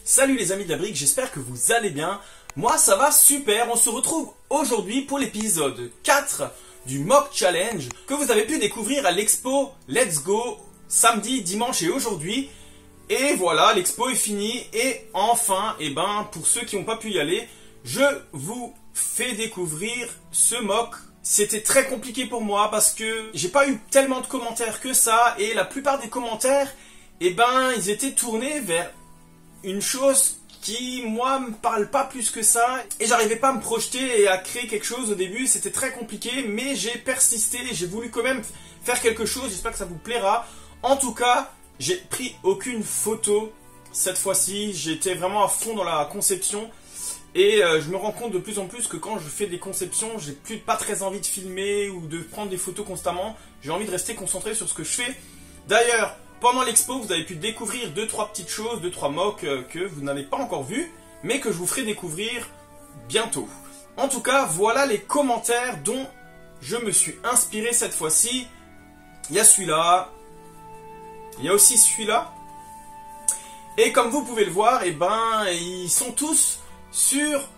Salut les amis de la brique, j'espère que vous allez bien. Moi ça va super, on se retrouve aujourd'hui pour l'épisode 4 du Mock Challenge que vous avez pu découvrir à l'expo Let's Go samedi, dimanche et aujourd'hui. Et voilà, l'expo est finie et enfin, pour ceux qui n'ont pas pu y aller, je vous fais découvrir ce mock. C'était très compliqué pour moi parce que j'ai pas eu tellement de commentaires que ça et la plupart des commentaires, ils étaient tournés vers une chose qui, moi, me parle pas plus que ça. Et j'arrivais pas à me projeter et à créer quelque chose au début. C'était très compliqué, mais j'ai persisté. J'ai voulu quand même faire quelque chose. J'espère que ça vous plaira. En tout cas, j'ai pris aucune photo cette fois-ci. J'étais vraiment à fond dans la conception. Et je me rends compte de plus en plus que quand je fais des conceptions, j'ai pas très envie de filmer ou de prendre des photos constamment. J'ai envie de rester concentré sur ce que je fais. D'ailleurs, pendant l'expo, vous avez pu découvrir 2-3 petites choses, 2-3 mocks que vous n'avez pas encore vus, mais que je vous ferai découvrir bientôt. En tout cas, voilà les commentaires dont je me suis inspiré cette fois-ci. Il y a celui-là, il y a aussi celui-là. Et comme vous pouvez le voir, ils sont tous sur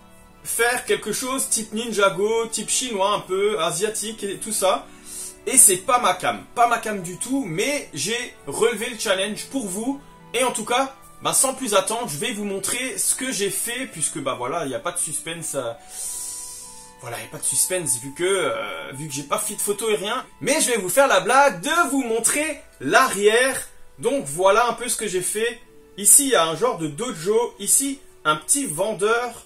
faire quelque chose type Ninja Go, type chinois un peu, asiatique et tout ça. Et c'est pas ma cam du tout, mais j'ai relevé le challenge pour vous. Et en tout cas, sans plus attendre, je vais vous montrer ce que j'ai fait, puisque voilà, il n'y a pas de suspense. Voilà, il n'y a pas de suspense vu que j'ai pas fait de photo et rien. Mais je vais vous faire la blague de vous montrer l'arrière. Donc voilà un peu ce que j'ai fait. Ici, il y a un genre de dojo. Ici, un petit vendeur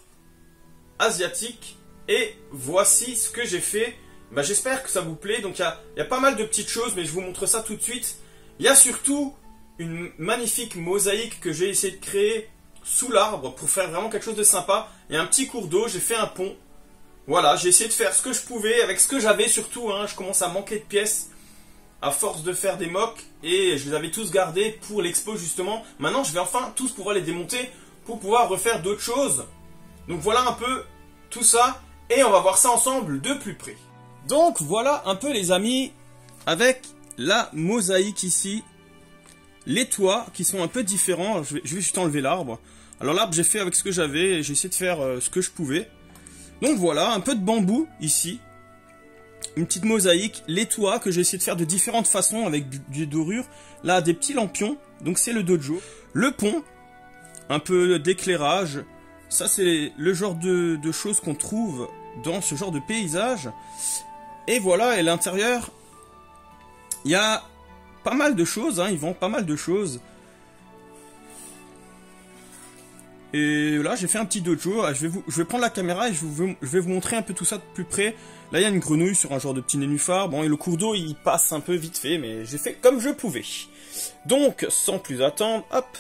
asiatique. Et voici ce que j'ai fait. J'espère que ça vous plaît. Donc il y a pas mal de petites choses, mais je vous montre ça tout de suite. Il y a surtout une magnifique mosaïque que j'ai essayé de créer sous l'arbre pour faire vraiment quelque chose de sympa. Il y a un petit cours d'eau, j'ai fait un pont. Voilà, j'ai essayé de faire ce que je pouvais avec ce que j'avais surtout. Je commence à manquer de pièces à force de faire des mocks et je les avais tous gardés pour l'expo justement. Maintenant, je vais enfin tous pouvoir les démonter pour pouvoir refaire d'autres choses. Donc voilà un peu tout ça et on va voir ça ensemble de plus près. Donc voilà un peu les amis, avec la mosaïque ici, les toits qui sont un peu différents. Je vais juste enlever l'arbre. Alors l'arbre j'ai fait avec ce que j'avais, j'ai essayé de faire ce que je pouvais. Donc voilà, un peu de bambou ici, une petite mosaïque, les toits que j'ai essayé de faire de différentes façons avec des dorures. Là des petits lampions, donc c'est le dojo. Le pont, un peu d'éclairage, ça c'est le genre de choses qu'on trouve dans ce genre de paysage. Et voilà, et l'intérieur, il y a pas mal de choses, ils vendent pas mal de choses. Et là, j'ai fait un petit dojo, je vais prendre la caméra et je vais vous montrer un peu tout ça de plus près. Là, il y a une grenouille sur un genre de petit nénuphar, bon, et le cours d'eau, il passe un peu vite fait, mais j'ai fait comme je pouvais. Donc, sans plus attendre, hop,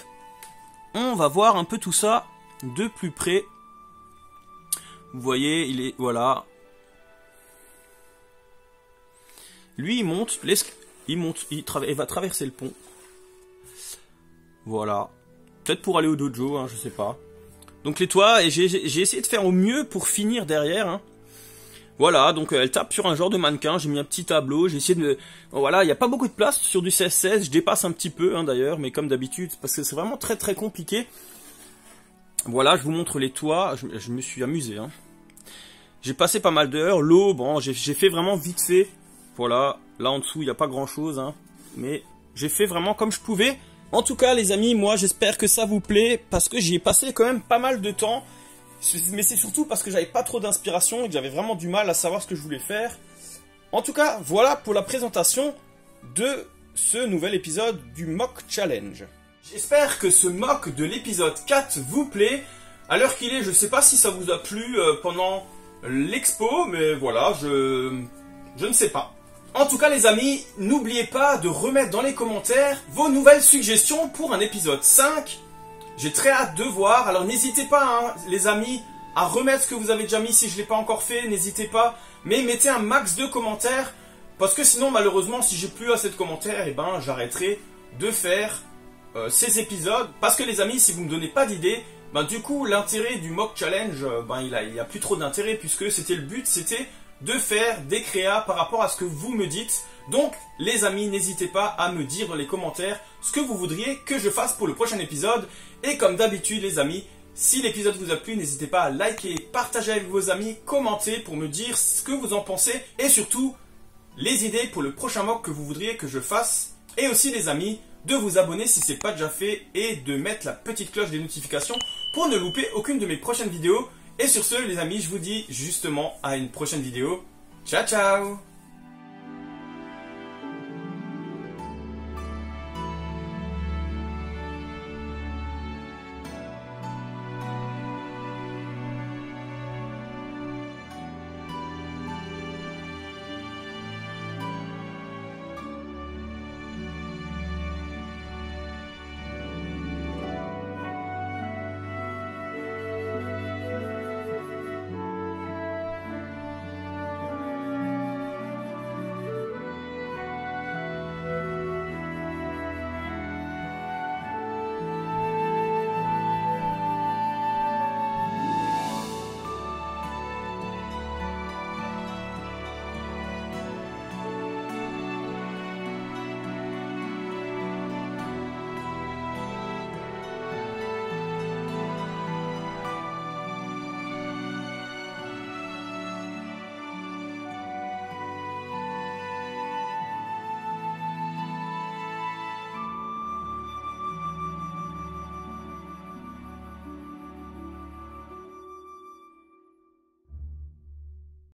on va voir un peu tout ça de plus près. Vous voyez, voilà. Lui, il monte, il va traverser le pont. Voilà. Peut-être pour aller au dojo, je sais pas. Donc les toits, et j'ai essayé de faire au mieux pour finir derrière. Voilà, donc elle tape sur un genre de mannequin, j'ai mis un petit tableau, j'ai essayé de... Voilà, il n'y a pas beaucoup de place sur du CS16, je dépasse un petit peu d'ailleurs, mais comme d'habitude, parce que c'est vraiment très très compliqué. Voilà, je vous montre les toits, je me suis amusé. J'ai passé pas mal d'heures, l'eau, j'ai fait vraiment vite fait. Voilà, là en dessous il n'y a pas grand chose, mais j'ai fait vraiment comme je pouvais. En tout cas les amis, moi j'espère que ça vous plaît, parce que j'y ai passé quand même pas mal de temps. Mais c'est surtout parce que j'avais pas trop d'inspiration et que j'avais vraiment du mal à savoir ce que je voulais faire. En tout cas, voilà pour la présentation de ce nouvel épisode du Mock Challenge. J'espère que ce mock de l'épisode 4 vous plaît. À l'heure qu'il est, je sais pas si ça vous a plu pendant l'expo, mais voilà, je ne sais pas. En tout cas les amis, n'oubliez pas de remettre dans les commentaires vos nouvelles suggestions pour un épisode 5. J'ai très hâte de voir, alors n'hésitez pas les amis à remettre ce que vous avez déjà mis si je ne l'ai pas encore fait, n'hésitez pas. Mais mettez un max de commentaires, parce que sinon malheureusement si j'ai plus assez de commentaires, j'arrêterai de faire ces épisodes. Parce que les amis, si vous ne me donnez pas d'idées, du coup l'intérêt du Mock Challenge, il a plus trop d'intérêt, puisque c'était le but, c'était de faire des créas par rapport à ce que vous me dites. Donc les amis, n'hésitez pas à me dire dans les commentaires ce que vous voudriez que je fasse pour le prochain épisode. Et comme d'habitude les amis, si l'épisode vous a plu, n'hésitez pas à liker, partager avec vos amis, commenter pour me dire ce que vous en pensez et surtout les idées pour le prochain mock que vous voudriez que je fasse. Et aussi les amis, de vous abonner si ce n'est pas déjà fait et de mettre la petite cloche des notifications pour ne louper aucune de mes prochaines vidéos. Et sur ce les amis, je vous dis justement à une prochaine vidéo. Ciao ciao!